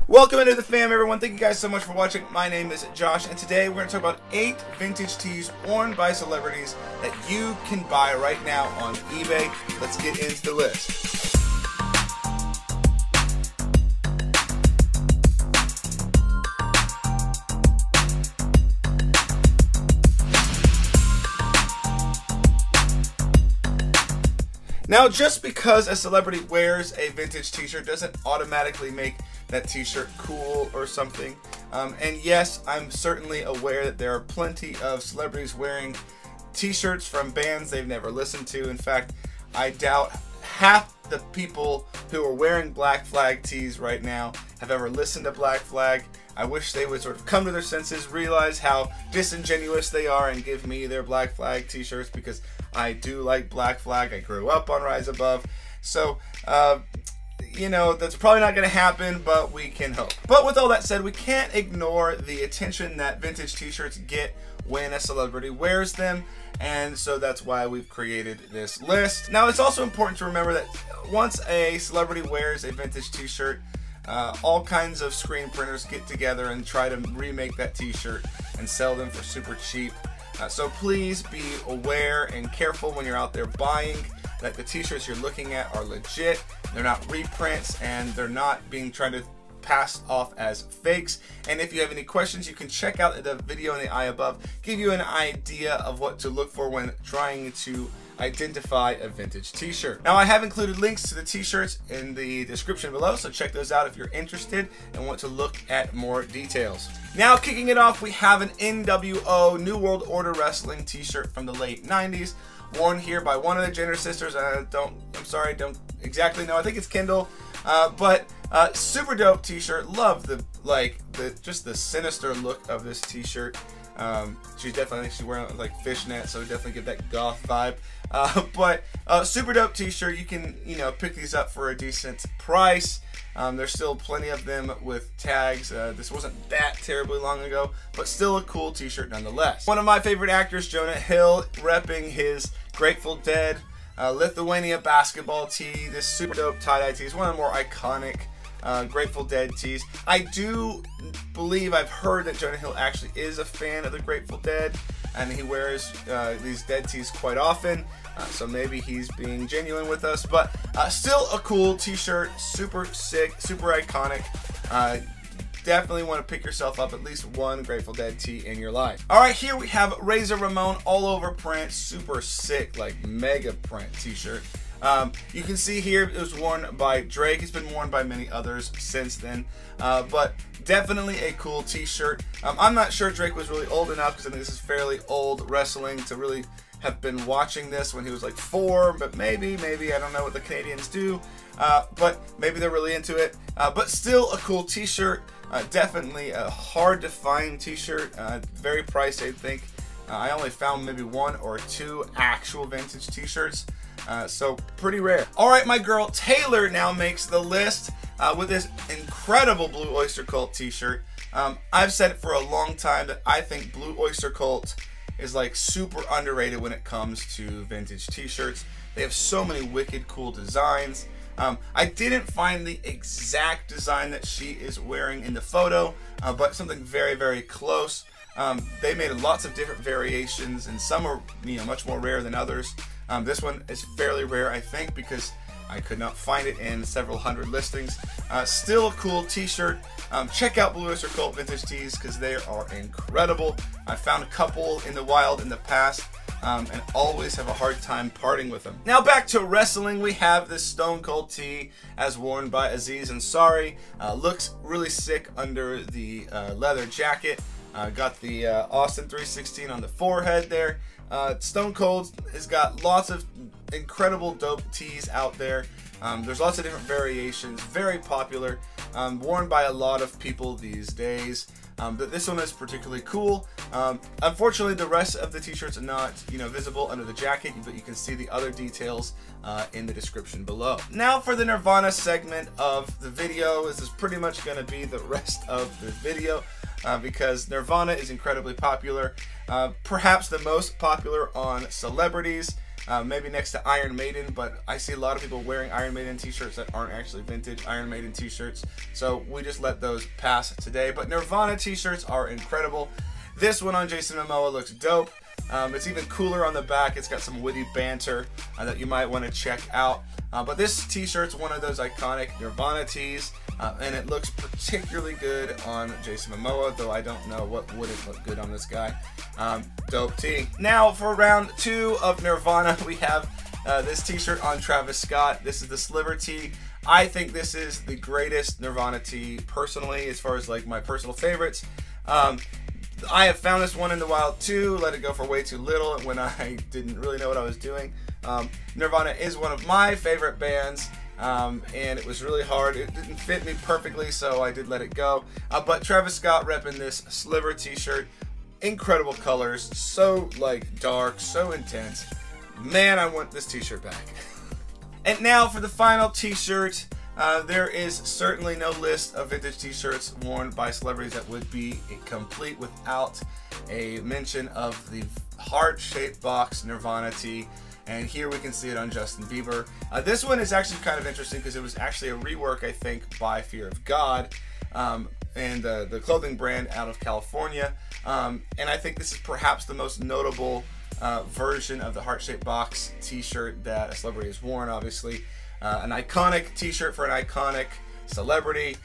Welcome into the fam, everyone. Thank you guys so much for watching. My name is Josh, and today we're going to talk about 8 vintage tees worn by celebrities that you can buy right now on eBay. Let's get into the list. Now, just because a celebrity wears a vintage t-shirt doesn't automatically make that t-shirt cool or something. And yes, I'm certainly aware that there are plenty of celebrities wearing t-shirts from bands they've never listened to. In fact, I doubt half the people who are wearing Black Flag tees right now have ever listened to Black Flag. I wish they would sort of come to their senses, realize how disingenuous they are, and give me their Black Flag t-shirts, because I do like Black Flag. I grew up on Rise Above. So, you know, that's probably not going to happen, but we can hope. But with all that said, we can't ignore the attention that vintage t-shirts get when a celebrity wears them, and so that's why we've created this list. Now, it's also important to remember that once a celebrity wears a vintage t-shirt, all kinds of screen printers get together and try to remake that t-shirt and sell them for super cheap. So please be aware and careful when you're out there buying that the t-shirts you're looking at are legit, they're not reprints, and they're not being tried to pass off as fakes. And if you have any questions, you can check out the video in the eye above, give you an idea of what to look for when trying to identify a vintage t-shirt. Now, I have included links to the t-shirts in the description below, so check those out if you're interested and want to look at more details. Now, kicking it off, we have an NWO New World Order Wrestling t-shirt from the late 90s, worn here by one of the Jenner sisters. I'm sorry, don't exactly know. I think it's Kendall, but super dope t-shirt. Love just the sinister look of this t-shirt. She's wearing like fishnet, so definitely get that goth vibe. But super dope t-shirt. You can, pick these up for a decent price. There's still plenty of them with tags. This wasn't that terribly long ago, but still a cool t-shirt nonetheless. One of my favorite actors, Jonah Hill, repping his Grateful Dead Lithuania basketball tee. This super dope tie-dye tee is one of the more iconic Grateful Dead tees. I do believe I've heard that Jonah Hill actually is a fan of the Grateful Dead, and he wears these Dead tees quite often, so maybe he's being genuine with us, but still a cool t-shirt, super sick, super iconic. Definitely want to pick yourself up at least one Grateful Dead tee in your life. Alright, here we have Razor Ramon all over print, super sick, like mega print t-shirt. You can see here it was worn by Drake. It's been worn by many others since then, but definitely a cool t-shirt. I'm not sure Drake was really old enough, because I think this is fairly old wrestling to really have been watching this when he was like 4, but maybe, I don't know what the Canadians do, but maybe they're really into it. But still a cool t-shirt, definitely a hard to find t-shirt, very pricey, I think. I only found maybe 1 or 2 actual vintage t-shirts. So pretty rare. Alright, my girl Taylor now makes the list with this incredible Blue Oyster Cult t-shirt. I've said it for a long time that I think Blue Oyster Cult is like super underrated when it comes to vintage t-shirts. They have so many wicked cool designs. I didn't find the exact design that she is wearing in the photo, but something very, very close. They made lots of different variations, and some are much more rare than others. This one is fairly rare, I think, because I could not find it in several hundred listings. Still a cool t-shirt. Check out Blue Oyster Cult vintage tees, because they are incredible. I found a couple in the wild in the past, and always have a hard time parting with them. Now back to wrestling, we have this Stone Cold tee as worn by Aziz Ansari. Looks really sick under the leather jacket. Got the Austin 316 on the forehead there. Stone Cold has got lots of incredible dope tees out there. There's lots of different variations, very popular, worn by a lot of people these days. But this one is particularly cool. Unfortunately, the rest of the t-shirts are not, visible under the jacket, but you can see the other details in the description below. Now for the Nirvana segment of the video. This is pretty much going to be the rest of the video, because Nirvana is incredibly popular. Perhaps the most popular on celebrities. maybe next to Iron Maiden, but I see a lot of people wearing Iron Maiden t-shirts that aren't actually vintage Iron Maiden t-shirts, so we just let those pass today. But Nirvana t-shirts are incredible. This one on Jason Momoa looks dope. It's even cooler on the back. It's got some witty banter that you might want to check out. But this t-shirt's one of those iconic Nirvana tees, and it looks particularly good on Jason Momoa, though I don't know what wouldn't look good on this guy. Dope tee. Now for round 2 of Nirvana, we have this t-shirt on Travis Scott. This is the Sliver tee. I think this is the greatest Nirvana tee personally, as far as like my personal favorites. I have found this one in the wild too, let it go for way too little when I didn't really know what I was doing. Nirvana is one of my favorite bands, and it was really hard. It didn't fit me perfectly, so I did let it go. But Travis Scott repping this Sliver t-shirt, incredible colors, so like dark, so intense. Man, I want this t-shirt back. And now for the final t-shirt. There is certainly no list of vintage t-shirts worn by celebrities that would be complete without a mention of the heart-shaped box Nirvana tee. And here we can see it on Justin Bieber. This one is actually kind of interesting because it was actually a rework, I think, by Fear of God, and the clothing brand out of California. And I think this is perhaps the most notable version of the heart-shaped box t-shirt that a celebrity has worn, obviously. An iconic t-shirt for an iconic celebrity.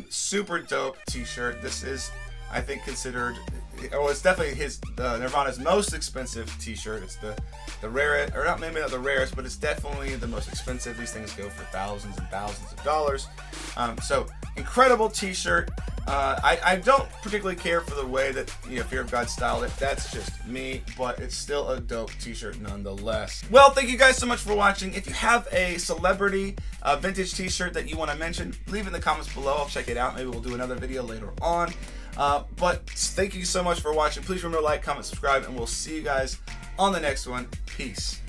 Super dope t-shirt. This is, I think, considered, well, it's definitely Nirvana's most expensive t-shirt. It's the rarest, or not, maybe not the rarest, but it's definitely the most expensive. These things go for thousands and thousands of dollars. So incredible t-shirt. I don't particularly care for the way that Fear of God styled it. That's just me, but it's still a dope t-shirt nonetheless. Well, thank you guys so much for watching. If you have a celebrity vintage t-shirt that you want to mention, leave it in the comments below. I'll check it out. Maybe we'll do another video later on. But thank you so much for watching. Please remember to like, comment, subscribe, and we'll see you guys on the next one. Peace.